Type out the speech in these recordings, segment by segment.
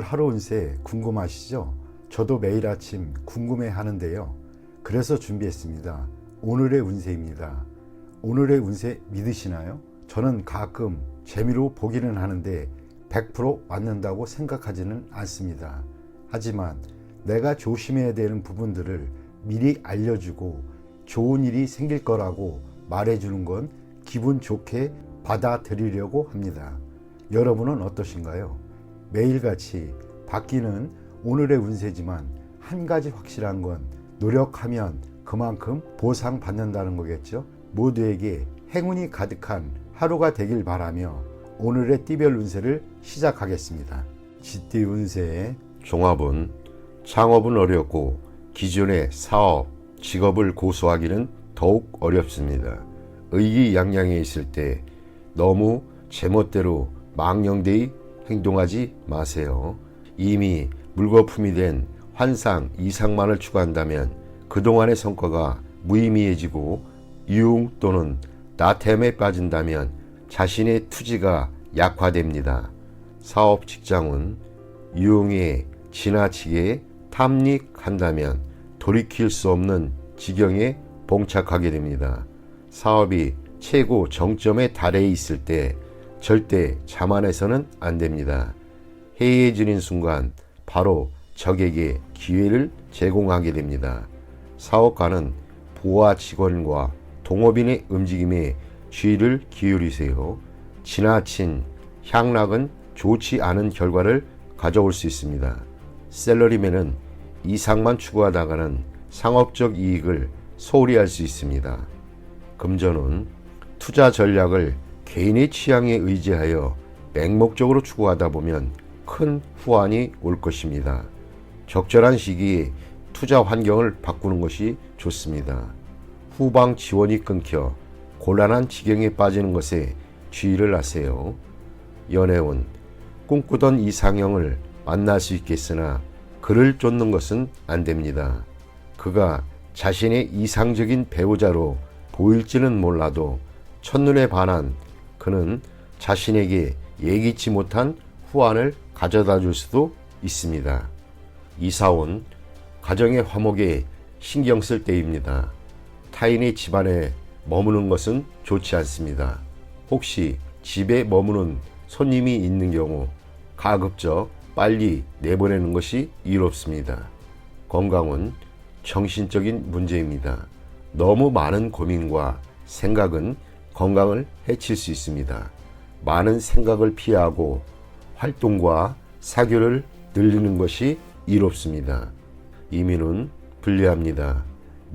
하루 운세 궁금하시죠? 저도 매일 아침 궁금해 하는데요. 그래서 준비했습니다. 오늘의 운세입니다. 오늘의 운세 믿으시나요? 저는 가끔 재미로 보기는 하는데 100% 맞는다고 생각하지는 않습니다. 하지만 내가 조심해야 되는 부분들을 미리 알려주고 좋은 일이 생길 거라고 말해주는 건 기분 좋게 받아들이려고 합니다. 여러분은 어떠신가요? 매일같이 바뀌는 오늘의 운세지만 한 가지 확실한 건 노력하면 그만큼 보상받는다는 거겠죠. 모두에게 행운이 가득한 하루가 되길 바라며 오늘의 띠별 운세를 시작하겠습니다. 쥐띠 운세의 종합은 창업은 어렵고 기존의 사업, 직업을 고수하기는 더욱 어렵습니다. 의기양양해 있을 때 너무 제멋대로 망령되이 행동하지 마세요. 이미 물거품이 된 환상 이상만을 추구한다면 그동안의 성과가 무의미해지고 유흥 또는 나태함에 빠진다면 자신의 투지가 약화됩니다. 사업 직장은 유흥에 지나치게 탐닉한다면 돌이킬 수 없는 지경에 봉착하게 됩니다. 사업이 최고 정점에 달해 있을 때 절대 자만해서는 안 됩니다. 해이해지는 순간 바로 적에게 기회를 제공하게 됩니다. 사업가는 부하 직원과 동업인의 움직임에 주의를 기울이세요. 지나친 향락은 좋지 않은 결과를 가져올 수 있습니다. 셀러리맨은 이상만 추구하다가는 상업적 이익을 소홀히 할 수 있습니다. 금전은 투자 전략을 개인의 취향에 의지하여 맹목적으로 추구하다 보면 큰 후환이 올 것입니다. 적절한 시기에 투자 환경을 바꾸는 것이 좋습니다. 후방 지원이 끊겨 곤란한 지경에 빠지는 것에 주의를 하세요. 연애운 꿈꾸던 이상형을 만날 수 있겠으나 그를 쫓는 것은 안 됩니다. 그가 자신의 이상적인 배우자로 보일지는 몰라도 첫눈에 반한 그는 자신에게 예기치 못한 후환을 가져다 줄 수도 있습니다. 이사온 가정의 화목에 신경 쓸 때입니다. 타인의 집안에 머무는 것은 좋지 않습니다. 혹시 집에 머무는 손님이 있는 경우 가급적 빨리 내보내는 것이 이롭습니다. 건강은 정신적인 문제입니다. 너무 많은 고민과 생각은 건강을 해칠 수 있습니다. 많은 생각을 피하고 활동과 사교를 늘리는 것이 이롭습니다. 이민은 불리합니다.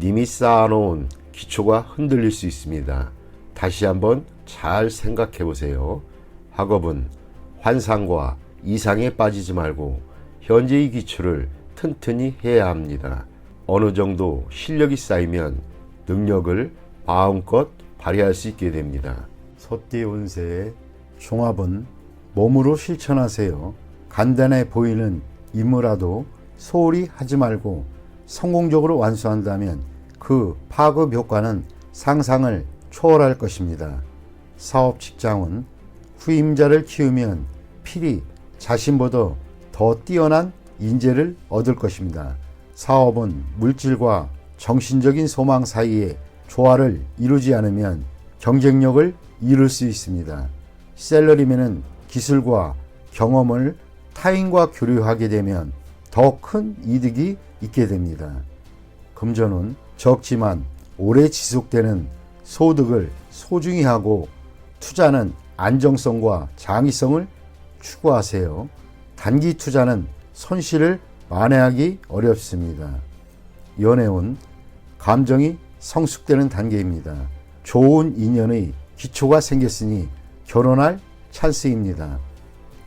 님이 쌓아놓은 기초가 흔들릴 수 있습니다. 다시 한번 잘 생각해 보세요. 학업은 환상과 이상에 빠지지 말고 현재의 기초를 튼튼히 해야 합니다. 어느 정도 실력이 쌓이면 능력을 마음껏 발휘할 수 있게 됩니다. 소띠 운세의 종합은 몸으로 실천하세요. 간단해 보이는 임무라도 소홀히 하지 말고 성공적으로 완수한다면 그 파급 효과는 상상을 초월할 것입니다. 사업 직장은 후임자를 키우면 필히 자신보다 더 뛰어난 인재를 얻을 것입니다. 사업은 물질과 정신적인 소망 사이에 조화를 이루지 않으면 경쟁력을 잃을 수 있습니다. 셀러리맨은 기술과 경험을 타인과 교류하게 되면 더 큰 이득이 있게 됩니다. 금전은 적지만 오래 지속되는 소득을 소중히 하고 투자는 안정성과 장기성을 추구하세요. 단기 투자는 손실을 만회하기 어렵습니다. 연애운 감정이 성숙되는 단계입니다. 좋은 인연의 기초가 생겼으니 결혼할 찬스입니다.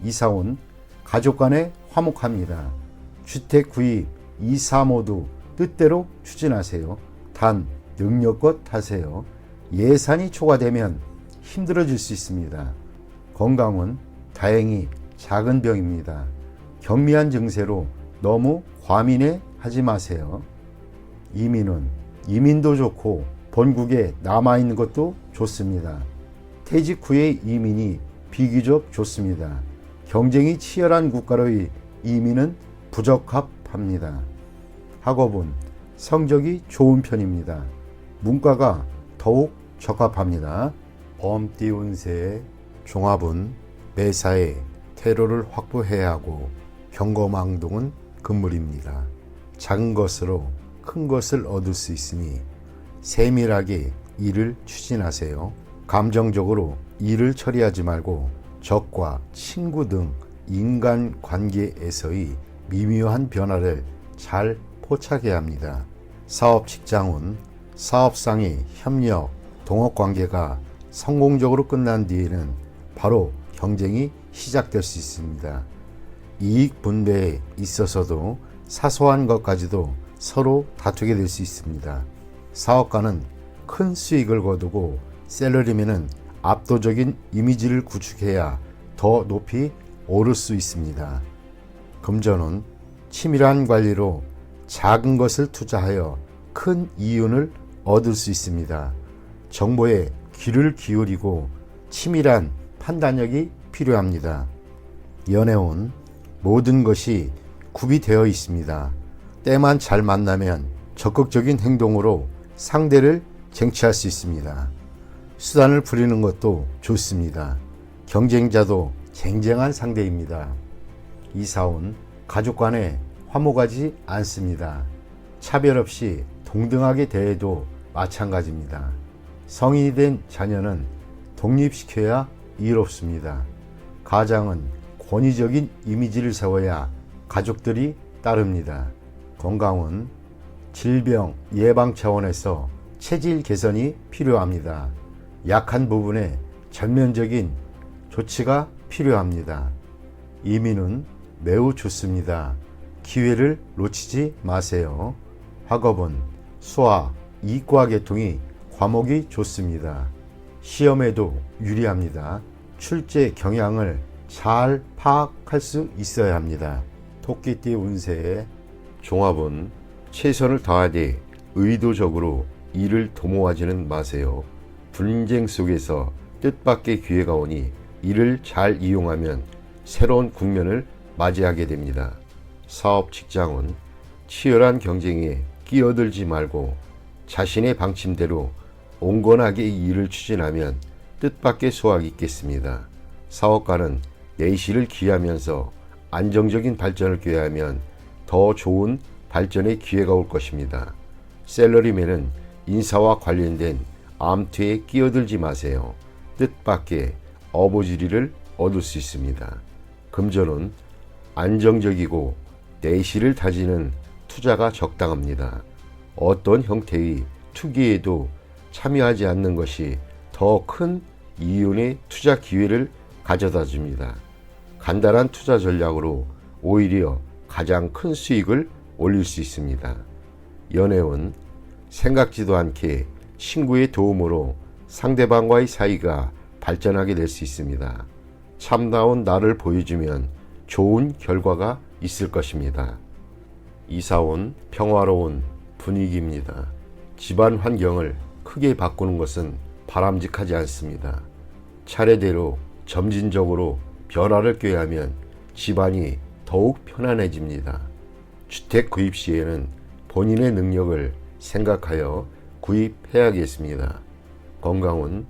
이사온 가족 간에 화목합니다. 주택 구입, 이사 모두 뜻대로 추진하세요. 단 능력껏 하세요. 예산이 초과되면 힘들어질 수 있습니다. 건강은 다행히 작은 병입니다. 경미한 증세로 너무 과민해 하지 마세요. 이민은 이민도 좋고 본국에 남아있는 것도 좋습니다. 퇴직 후의 이민이 비교적 좋습니다. 경쟁이 치열한 국가로의 이민은 부적합합니다. 학업은 성적이 좋은 편입니다. 문과가 더욱 적합합니다. 범띠 운세의 종합은 매사에 태로를 확보해야 하고 경거망동은 금물입니다. 작은 것으로 큰 것을 얻을 수 있으니 세밀하게 일을 추진하세요. 감정적으로 일을 처리하지 말고 적과 친구 등 인간관계에서의 미묘한 변화를 잘 포착해야 합니다. 사업 직장은 사업상의 협력, 동업관계가 성공적으로 끝난 뒤에는 바로 경쟁이 시작될 수 있습니다. 이익 분배에 있어서도 사소한 것까지도 서로 다투게 될 수 있습니다. 사업가는 큰 수익을 거두고 셀러리맨은 압도적인 이미지를 구축해야 더 높이 오를 수 있습니다. 금전은 치밀한 관리로 작은 것을 투자하여 큰 이윤을 얻을 수 있습니다. 정보에 귀를 기울이고 치밀한 판단력이 필요합니다. 연애운 모든 것이 구비되어 있습니다. 때만 잘 만나면 적극적인 행동으로 상대를 쟁취할 수 있습니다. 수단을 부리는 것도 좋습니다. 경쟁자도 쟁쟁한 상대입니다. 이사운 가족 간에 화목하지 않습니다. 차별 없이 동등하게 대해도 마찬가지입니다. 성인이 된 자녀는 독립시켜야 이롭습니다. 가장은 권위적인 이미지를 세워야 가족들이 따릅니다. 건강은 질병 예방 차원에서 체질 개선이 필요합니다. 약한 부분에 전면적인 조치가 필요합니다. 이민은 매우 좋습니다. 기회를 놓치지 마세요. 학업은 수학, 이과 계통이 과목이 좋습니다. 시험에도 유리합니다. 출제 경향을 잘 파악할 수 있어야 합니다. 토끼띠 운세의 종합은 최선을 다하되 의도적으로 일을 도모하지는 마세요. 분쟁 속에서 뜻밖의 기회가 오니 이를 잘 이용하면 새로운 국면을 맞이하게 됩니다. 사업 직장은 치열한 경쟁에 끼어들지 말고 자신의 방침대로 온건하게 일을 추진하면 뜻밖의 수확이 있겠습니다. 사업가는 내실을 기하면서 안정적인 발전을 꾀하면 더 좋은 발전의 기회가 올 것입니다. 셀러리맨은 인사와 관련된 암투에 끼어들지 마세요. 뜻밖의 어부지리를 얻을 수 있습니다. 금전은 안정적이고 내실을 다지는 투자가 적당합니다. 어떤 형태의 투기에도 참여하지 않는 것이 더 큰 이윤의 투자 기회를 가져다 줍니다. 간단한 투자 전략으로 오히려 가장 큰 수익을 올릴 수 있습니다. 연애운 생각지도 않게 친구의 도움으로 상대방과의 사이가 발전하게 될 수 있습니다. 참다운 나를 보여주면 좋은 결과가 있을 것입니다. 이사온 평화로운 분위기입니다. 집안 환경을 크게 바꾸는 것은 바람직하지 않습니다. 차례대로 점진적으로 변화를 꾀하면 집안이 더욱 편안해집니다. 주택 구입 시에는 본인의 능력을 생각하여 구입해야겠습니다. 건강은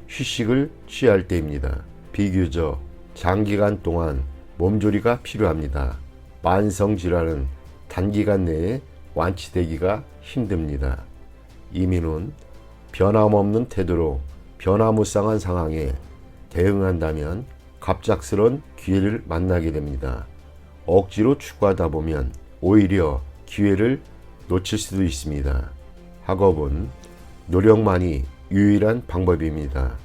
휴식을 취할 때입니다. 비교적 장기간 동안 몸조리가 필요합니다. 만성질환은 단기간 내에 완치되기가 힘듭니다. 이민은 변함없는 태도로 변화무쌍한 상황에 대응한다면 갑작스런 기회를 만나게 됩니다. 억지로 추구하다 보면 오히려 기회를 놓칠 수도 있습니다. 학업은 노력만이 유일한 방법입니다.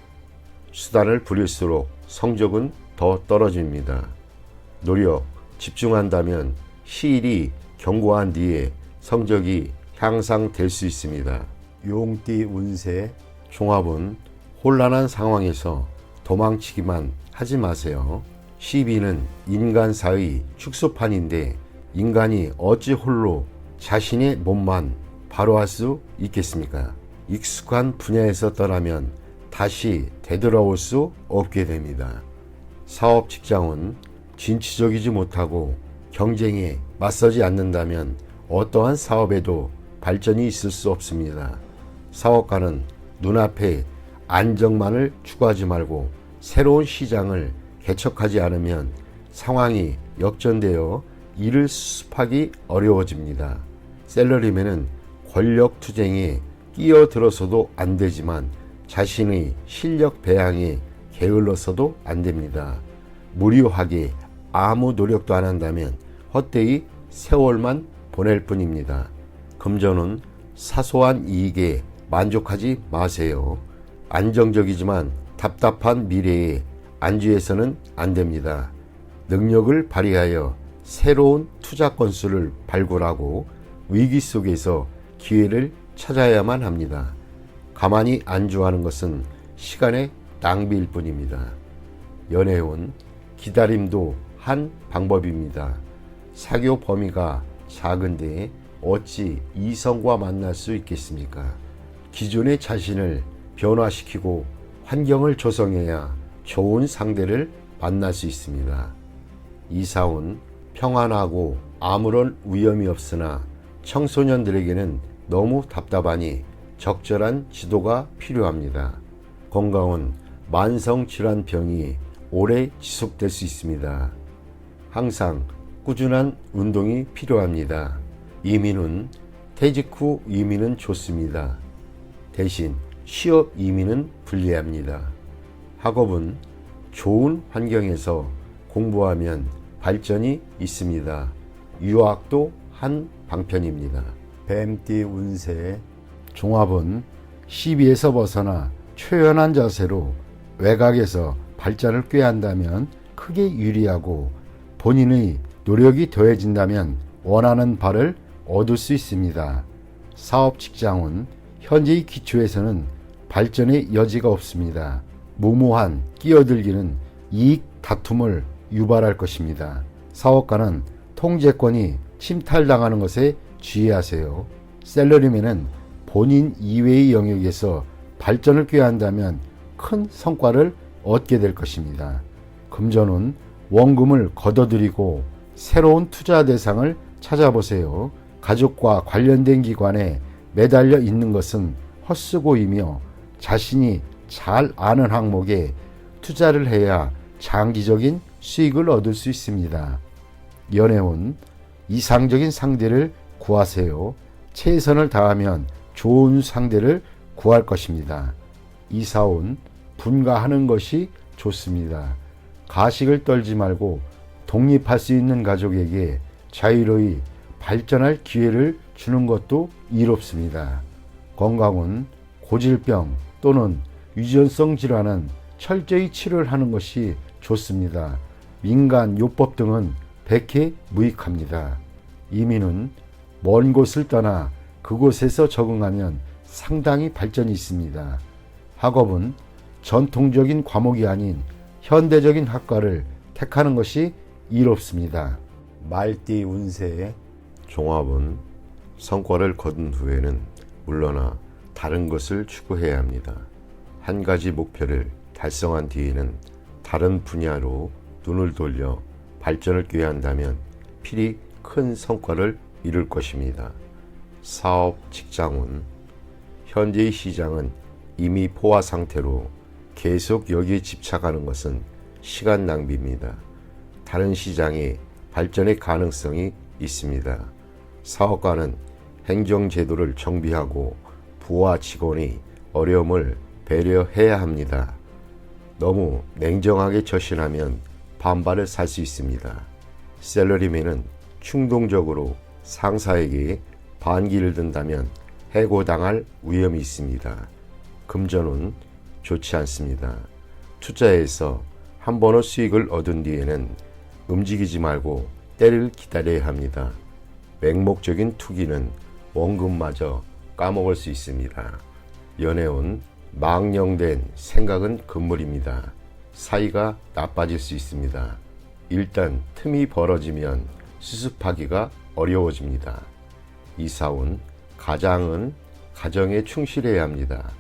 수단을 부릴수록 성적은 더 떨어집니다. 노력, 집중한다면 시일이 경고한 뒤에 성적이 향상될 수 있습니다. 용띠 운세 종합은 혼란한 상황에서 도망치기만 하지 마세요. 시비는 인간사의 축소판인데 인간이 어찌 홀로 자신의 몸만 바로할 수 있겠습니까? 익숙한 분야에서 떠나면 다시 되돌아올 수 없게 됩니다. 사업 직장은 진취적이지 못하고 경쟁에 맞서지 않는다면 어떠한 사업에도 발전이 있을 수 없습니다. 사업가는 눈앞에 안정만을 추구하지 말고 새로운 시장을 개척하지 않으면 상황이 역전되어 이를 수습하기 어려워집니다. 셀러리맨은 권력 투쟁에 끼어들어서도 안 되지만 자신의 실력 배양에 게을러서도 안 됩니다. 무료하게 아무 노력도 안 한다면 헛되이 세월만 보낼 뿐입니다. 금전은 사소한 이익에 만족하지 마세요. 안정적이지만 답답한 미래에 안주해서는 안 됩니다. 능력을 발휘하여 새로운 투자 건수를 발굴하고 위기 속에서 기회를 찾아야만 합니다. 가만히 안주하는 것은 시간의 낭비일 뿐입니다. 연애운 기다림도 한 방법입니다. 사교 범위가 작은데 어찌 이성과 만날 수 있겠습니까? 기존의 자신을 변화시키고 환경을 조성해야 좋은 상대를 만날 수 있습니다. 이사온 평안하고 아무런 위험이 없으나 청소년들에게는 너무 답답하니 적절한 지도가 필요합니다. 건강은 만성질환병이 오래 지속될 수 있습니다. 항상 꾸준한 운동이 필요합니다. 이민은 퇴직 후 이민은 좋습니다. 대신 취업 이민은 불리합니다. 학업은 좋은 환경에서 공부하면 발전이 있습니다. 유학도 한 방편입니다. 뱀띠 운세 종합은 시비에서 벗어나 초연한 자세로 외곽에서 발전을 꾀한다면 크게 유리하고 본인의 노력이 더해진다면 원하는 바를 얻을 수 있습니다. 사업 직장은 현재의 기초에서는 발전의 여지가 없습니다. 무모한 끼어들기는 이익 다툼을 유발할 것입니다. 사업가는 통제권이 침탈당하는 것에 주의하세요. 셀러리맨은 본인 이외의 영역에서 발전을 꾀한다면 큰 성과를 얻게 될 것입니다. 금전은 원금을 걷어들이고 새로운 투자 대상을 찾아보세요. 가족과 관련된 기관에 매달려 있는 것은 헛수고이며 자신이 잘 아는 항목에 투자를 해야 장기적인 수익을 얻을 수 있습니다. 연애운 이상적인 상대를 구하세요. 최선을 다하면 좋은 상대를 구할 것입니다. 이사온 분가하는 것이 좋습니다. 가식을 떨지 말고 독립할 수 있는 가족에게 자유로이 발전할 기회를 주는 것도 이롭습니다. 건강은 고질병 또는 유전성 질환은 철저히 치료를 하는 것이 좋습니다. 민간 요법 등은 백해 무익합니다. 이민은 먼 곳을 떠나 그곳에서 적응하면 상당히 발전이 있습니다. 학업은 전통적인 과목이 아닌 현대적인 학과를 택하는 것이 이롭습니다. 말띠 운세 종합은 성과를 거둔 후에는 물러나 다른 것을 추구해야 합니다. 한 가지 목표를 달성한 뒤에는 다른 분야로 눈을 돌려 발전을 꾀한다면 필히 큰 성과를 이룰 것입니다. 사업 직장운 현재의 시장은 이미 포화 상태로 계속 여기에 집착하는 것은 시간 낭비입니다. 다른 시장에 발전의 가능성이 있습니다. 사업가는 행정제도를 정비하고 부하 직원의 어려움을 배려해야 합니다. 너무 냉정하게 처신하면 반발을 살 수 있습니다. 셀러리맨은 충동적으로 상사에게 반기를 든다면 해고당할 위험이 있습니다. 금전은 좋지 않습니다. 투자해서 한 번의 수익을 얻은 뒤에는 움직이지 말고 때를 기다려야 합니다. 맹목적인 투기는 원금마저 까먹을 수 있습니다. 연애운 망령된 생각은 금물입니다. 사이가 나빠질 수 있습니다. 일단 틈이 벌어지면 수습하기가 어려워집니다. 이사운 가장은 가정에 충실해야 합니다.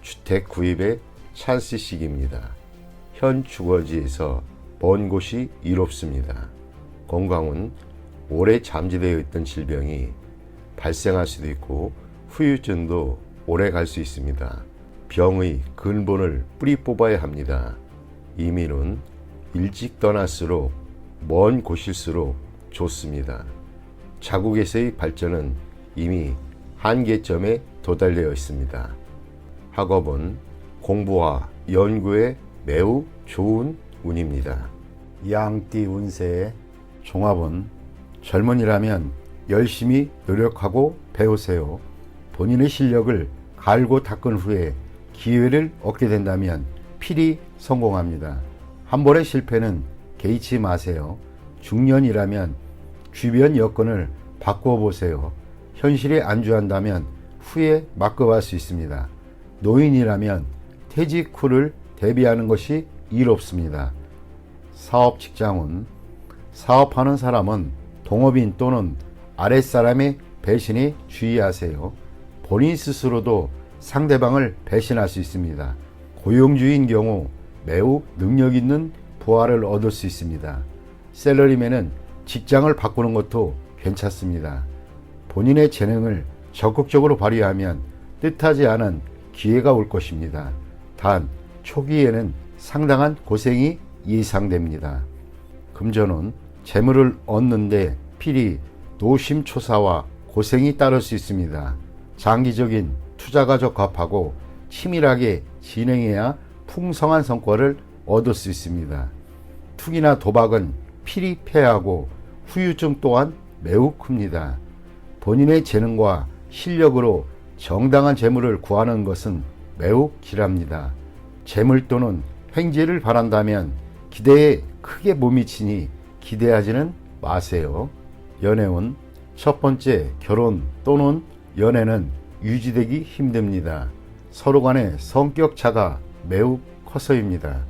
주택 구입의 찬스 시기입니다. 현 주거지에서 먼 곳이 이롭습니다. 건강은 오래 잠재되어 있던 질병이 발생할 수도 있고 후유증도 오래 갈 수 있습니다. 병의 근본을 뿌리 뽑아야 합니다. 이민은 일찍 떠날수록 먼 곳일수록 좋습니다. 자국에서의 발전은 이미 한계점에 도달되어 있습니다. 학업은 공부와 연구에 매우 좋은 운입니다. 양띠 운세 종합은 젊은이라면 열심히 노력하고 배우세요. 본인의 실력을 갈고 닦은 후에 기회를 얻게 된다면 필히 성공합니다. 한 번의 실패는 개의치 마세요. 중년이라면 주변 여건을 바꾸어 보세요. 현실에 안주한다면 후에 맡겨갈 수 있습니다. 노인이라면 퇴직 후를 대비하는 것이 이롭습니다. 사업 직장은 사업하는 사람은 동업인 또는 아랫사람의 배신에 주의하세요. 본인 스스로도 상대방을 배신할 수 있습니다. 고용주의인 경우 매우 능력 있는 부하를 얻을 수 있습니다. 샐러리맨은 직장을 바꾸는 것도 괜찮습니다. 본인의 재능을 적극적으로 발휘하면 뜻하지 않은 기회가 올 것입니다. 단 초기에는 상당한 고생이 예상됩니다. 금전은 재물을 얻는데 필히 노심초사와 고생이 따를 수 있습니다. 장기적인 투자가 적합하고 치밀하게 진행해야 풍성한 성과를 얻을 수 있습니다. 투기나 도박은 필히 패하고 후유증 또한 매우 큽니다. 본인의 재능과 실력으로 정당한 재물을 구하는 것은 매우 길합니다. 재물 또는 횡재를 바란다면 기대에 크게 못 미치니 기대하지는 마세요. 연애운 첫 번째 결혼 또는 연애는 유지되기 힘듭니다. 서로 간의 성격 차가 매우 커서입니다.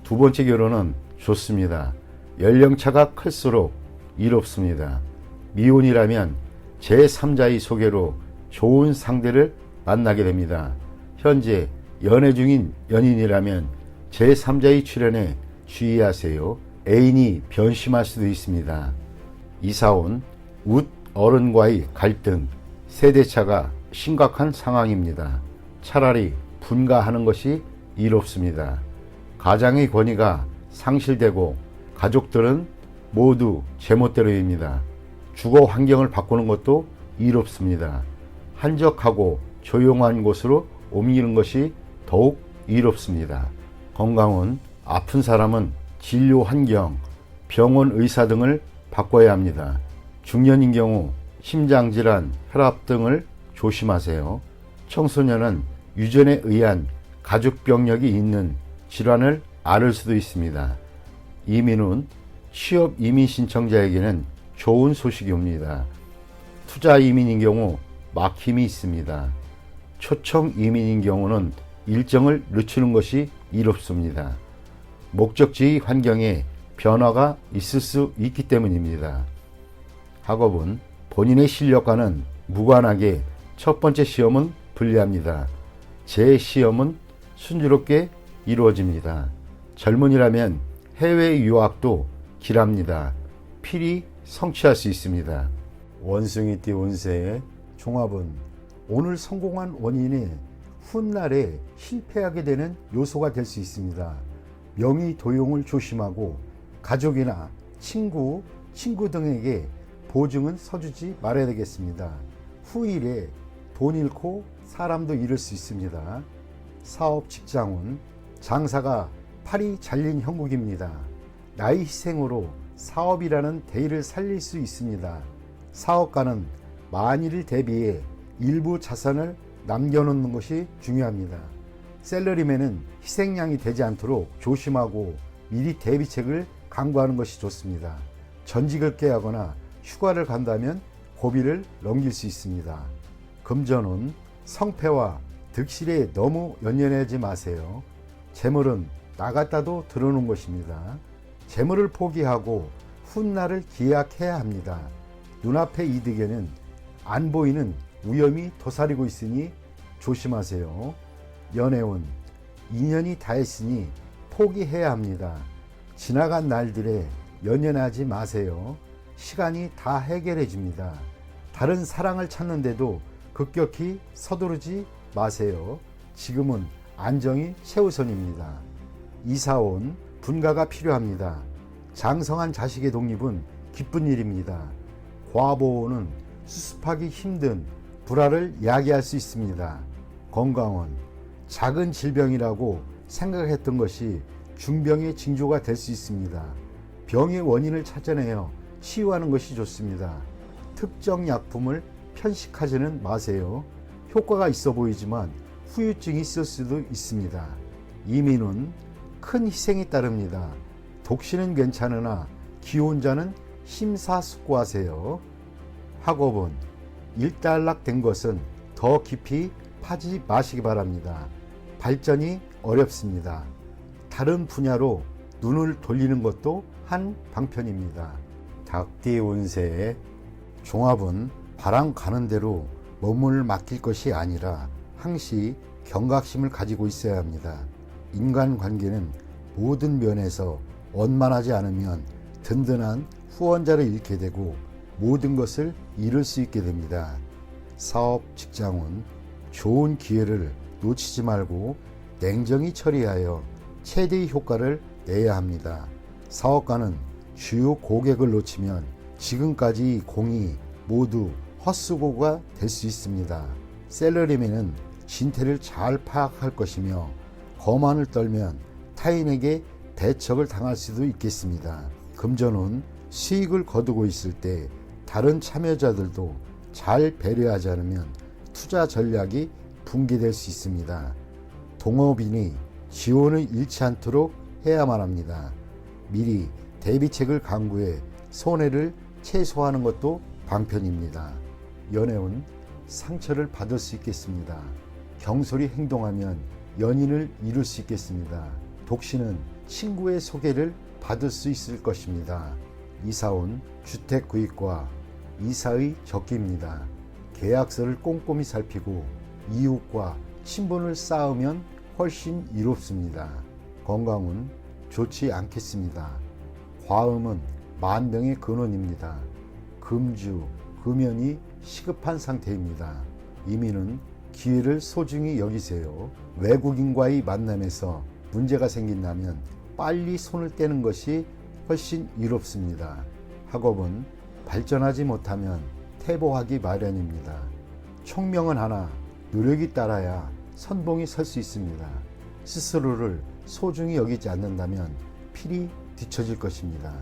두 번째 결혼은 좋습니다. 연령차가 클수록 이롭습니다. 미혼이라면 제3자의 소개로 좋은 상대를 만나게 됩니다. 현재 연애 중인 연인이라면 제3자의 출연에 주의하세요. 애인이 변심할 수도 있습니다. 이사온 웃 어른과의 갈등, 세대차가 심각한 상황입니다. 차라리 분가하는 것이 이롭습니다. 가장의 권위가 상실되고 가족들은 모두 제멋대로입니다. 주거 환경을 바꾸는 것도 이롭습니다. 한적하고 조용한 곳으로 옮기는 것이 더욱 이롭습니다. 건강은 아픈 사람은 진료 환경, 병원 의사 등을 바꿔야 합니다. 중년인 경우 심장질환, 혈압 등을 조심하세요. 청소년은 유전에 의한 가족병력이 있는 질환을 앓을 수도 있습니다. 이민은 취업 이민 신청자에게는 좋은 소식이 옵니다. 투자 이민인 경우 막힘이 있습니다. 초청 이민인 경우는 일정을 늦추는 것이 이롭습니다. 목적지의 환경에 변화가 있을 수 있기 때문입니다. 학업은 본인의 실력과는 무관하게 첫 번째 시험은 불리합니다. 제 시험은 순조롭게 이루어집니다. 젊은이라면 해외 유학도 길합니다. 필히 성취할 수 있습니다. 원숭이띠 운세의 종합은 오늘 성공한 원인이 훗날에 실패하게 되는 요소가 될 수 있습니다. 명의 도용을 조심하고 가족이나 친구 등에게 보증은 서주지 말아야 되겠습니다. 후일에 돈 잃고 사람도 잃을 수 있습니다. 사업 직장운 장사가 팔이 잘린 형국입니다. 나의 희생으로 사업이라는 대의를 살릴 수 있습니다. 사업가는 만일을 대비해 일부 자산을 남겨놓는 것이 중요합니다. 샐러리맨은 희생양이 되지 않도록 조심하고 미리 대비책을 강구하는 것이 좋습니다. 전직을 깨하거나 휴가를 간다면 고비를 넘길 수 있습니다. 금전은 성패와 득실에 너무 연연하지 마세요. 재물은 나갔다도 들어오는 것입니다. 재물을 포기하고 훗날을 기약해야 합니다. 눈앞의 이득에는 안 보이는 위험이 도사리고 있으니 조심하세요. 연애운 인연이 다했으니 포기해야 합니다. 지나간 날들에 연연하지 마세요. 시간이 다 해결해 줍니다. 다른 사랑을 찾는데도 급격히 서두르지 마세요. 지금은 안정이 최우선입니다. 이사 온 분가가 필요합니다. 장성한 자식의 독립은 기쁜 일입니다. 과보호는 수습하기 힘든 불화를 야기할 수 있습니다. 건강은 작은 질병이라고 생각했던 것이 중병의 징조가 될 수 있습니다. 병의 원인을 찾아내어 치유하는 것이 좋습니다. 특정 약품을 편식하지는 마세요. 효과가 있어 보이지만 후유증이 있을 수도 있습니다. 이민은 큰 희생이 따릅니다. 독신은 괜찮으나 기혼자는 심사숙고하세요. 학업은 일단락된 것은 더 깊이 파지 마시기 바랍니다. 발전이 어렵습니다. 다른 분야로 눈을 돌리는 것도 한 방편입니다. 닭띠 운세의 종합은 바람 가는 대로 몸을 맡길 것이 아니라 항시 경각심을 가지고 있어야 합니다. 인간관계는 모든 면에서 원만하지 않으면 든든한 후원자를 잃게 되고 모든 것을 잃을 수 있게 됩니다. 사업, 직장은 좋은 기회를 놓치지 말고 냉정히 처리하여 최대의 효과를 내야 합니다. 사업가는 주요 고객을 놓치면 지금까지 공이 모두 헛수고가 될 수 있습니다. 셀러리맨은 진태를 잘 파악할 것이며 거만을 떨면 타인에게 대척을 당할 수도 있겠습니다. 금전은 수익을 거두고 있을 때 다른 참여자들도 잘 배려하지 않으면 투자 전략이 붕괴될 수 있습니다. 동업인이 지원을 잃지 않도록 해야만 합니다. 미리 대비책을 강구해 손해를 최소화하는 것도 방편입니다. 연애운 상처를 받을 수 있겠습니다. 경솔히 행동하면 연인을 잃을 수 있겠습니다. 독신은 친구의 소개를 받을 수 있을 것입니다. 이사온 주택 구입과 이사의 적기입니다. 계약서를 꼼꼼히 살피고 이웃과 친분을 쌓으면 훨씬 이롭습니다. 건강은 좋지 않겠습니다. 과음은 만병의 근원입니다. 금주, 금연이 시급한 상태입니다. 이민은 기회를 소중히 여기세요. 외국인과의 만남에서 문제가 생긴다면 빨리 손을 떼는 것이 훨씬 이롭습니다. 학업은 발전하지 못하면 퇴보하기 마련입니다. 총명은 하나, 노력이 따라야 선봉이 설 수 있습니다. 스스로를 소중히 여기지 않는다면 필히 뒤처질 것입니다.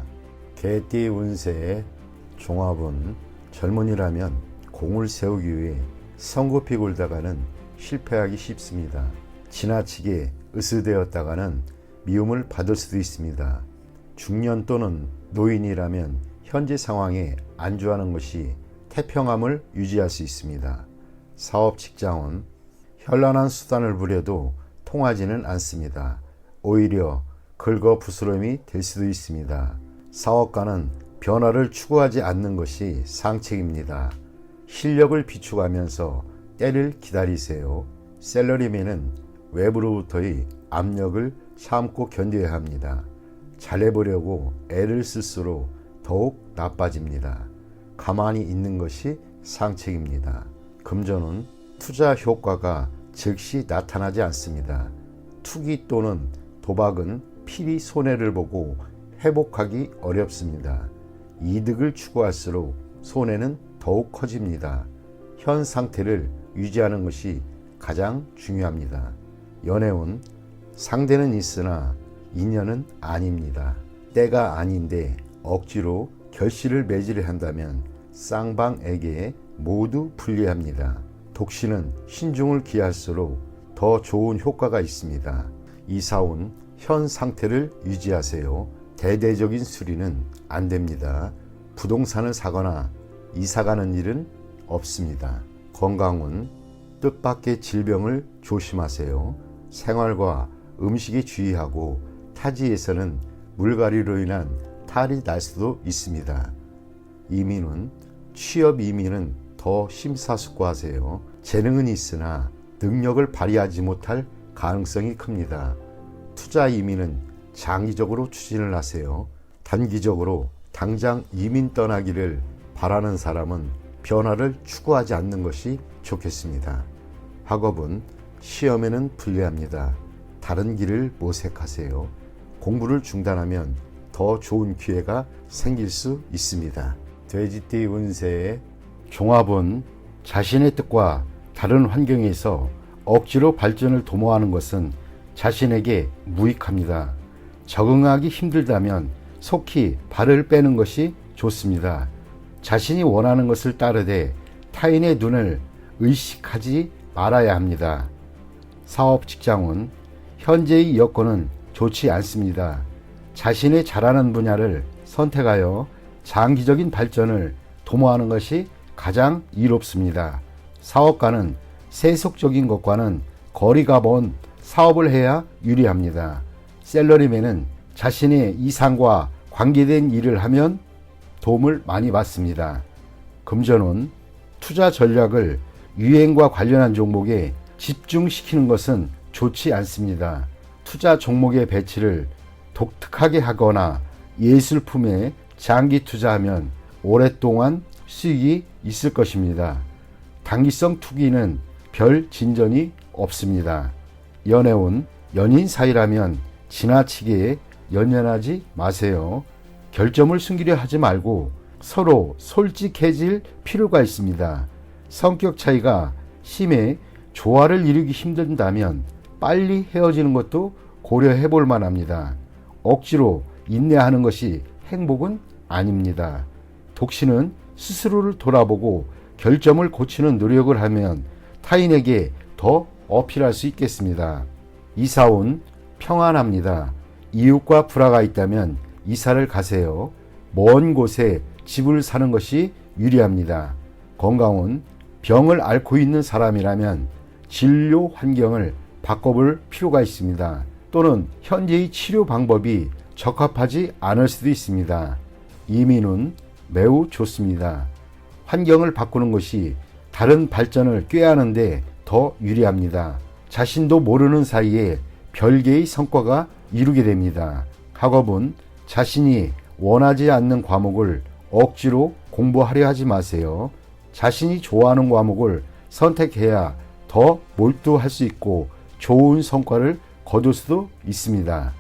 개띠 운세의 종합은 젊은이라면 공을 세우기 위해 성급히 굴다가는 실패하기 쉽습니다. 지나치게 으스대었다가는 미움을 받을 수도 있습니다. 중년 또는 노인이라면 현재 상황에 안주하는 것이 태평함을 유지할 수 있습니다. 사업 직장은 현란한 수단을 부려도 통하지는 않습니다. 오히려 긁어부스럼이 될 수도 있습니다. 사업가는 변화를 추구하지 않는 것이 상책입니다. 실력을 비축하면서 때를 기다리세요. 셀러리맨은 외부로부터의 압력을 참고 견뎌야 합니다. 잘해보려고 애를 쓸수록 더욱 나빠집니다. 가만히 있는 것이 상책입니다. 금전은 투자 효과가 즉시 나타나지 않습니다. 투기 또는 도박은 필히 손해를 보고 회복하기 어렵습니다. 이득을 추구할수록 손해는 더욱 커집니다. 현 상태를 유지하는 것이 가장 중요합니다. 연애운 상대는 있으나 인연은 아닙니다. 때가 아닌데 억지로 결실을 맺으려 한다면 쌍방에게 모두 불리합니다. 독신은 신중을 기할수록 더 좋은 효과가 있습니다. 이사온 현 상태를 유지하세요. 대대적인 수리는 안 됩니다. 부동산을 사거나 이사가는 일은 없습니다. 건강은 뜻밖의 질병을 조심하세요. 생활과 음식에 주의하고 타지에서는 물갈이로 인한 탈이 날 수도 있습니다. 이민은 취업 이민은 더 심사숙고하세요. 재능은 있으나 능력을 발휘하지 못할 가능성이 큽니다. 투자 이민은 장기적으로 추진을 하세요. 단기적으로 당장 이민 떠나기를 바라는 사람은 변화를 추구하지 않는 것이 좋겠습니다. 학업은 시험에는 불리합니다. 다른 길을 모색하세요. 공부를 중단하면 더 좋은 기회가 생길 수 있습니다. 돼지띠 운세의 종합은 자신의 뜻과 다른 환경에서 억지로 발전을 도모하는 것은 자신에게 무익합니다. 적응하기 힘들다면 속히 발을 빼는 것이 좋습니다. 자신이 원하는 것을 따르되 타인의 눈을 의식하지 말아야 합니다. 사업 직장은 현재의 여건은 좋지 않습니다. 자신의 잘하는 분야를 선택하여 장기적인 발전을 도모하는 것이 가장 이롭습니다. 사업가는 세속적인 것과는 거리가 먼 사업을 해야 유리합니다. 셀러리맨은 자신의 이상과 관계된 일을 하면 도움을 많이 받습니다. 금전은 투자 전략을 유행과 관련한 종목에 집중시키는 것은 좋지 않습니다. 투자 종목의 배치를 독특하게 하거나 예술품에 장기 투자하면 오랫동안 수익이 있을 것입니다. 단기성 투기는 별 진전이 없습니다. 연애운 연인 사이라면 지나치게 연연하지 마세요. 결점을 숨기려 하지 말고 서로 솔직해질 필요가 있습니다. 성격 차이가 심해 조화를 이루기 힘든다면 빨리 헤어지는 것도 고려해 볼 만합니다. 억지로 인내하는 것이 행복은 아닙니다. 독신은 스스로를 돌아보고 결점을 고치는 노력을 하면 타인에게 더 어필할 수 있겠습니다. 이사운 평안합니다. 이웃과 불화가 있다면 이사를 가세요. 먼 곳에 집을 사는 것이 유리합니다. 건강은 병을 앓고 있는 사람이라면 진료 환경을 바꿔볼 필요가 있습니다. 또는 현재의 치료 방법이 적합하지 않을 수도 있습니다. 이민은 매우 좋습니다. 환경을 바꾸는 것이 다른 발전을 꾀하는데 더 유리합니다. 자신도 모르는 사이에 별개의 성과가 이루게 됩니다. 학업은 자신이 원하지 않는 과목을 억지로 공부하려 하지 마세요. 자신이 좋아하는 과목을 선택해야 더 몰두할 수 있고 좋은 성과를 거둘 수도 있습니다.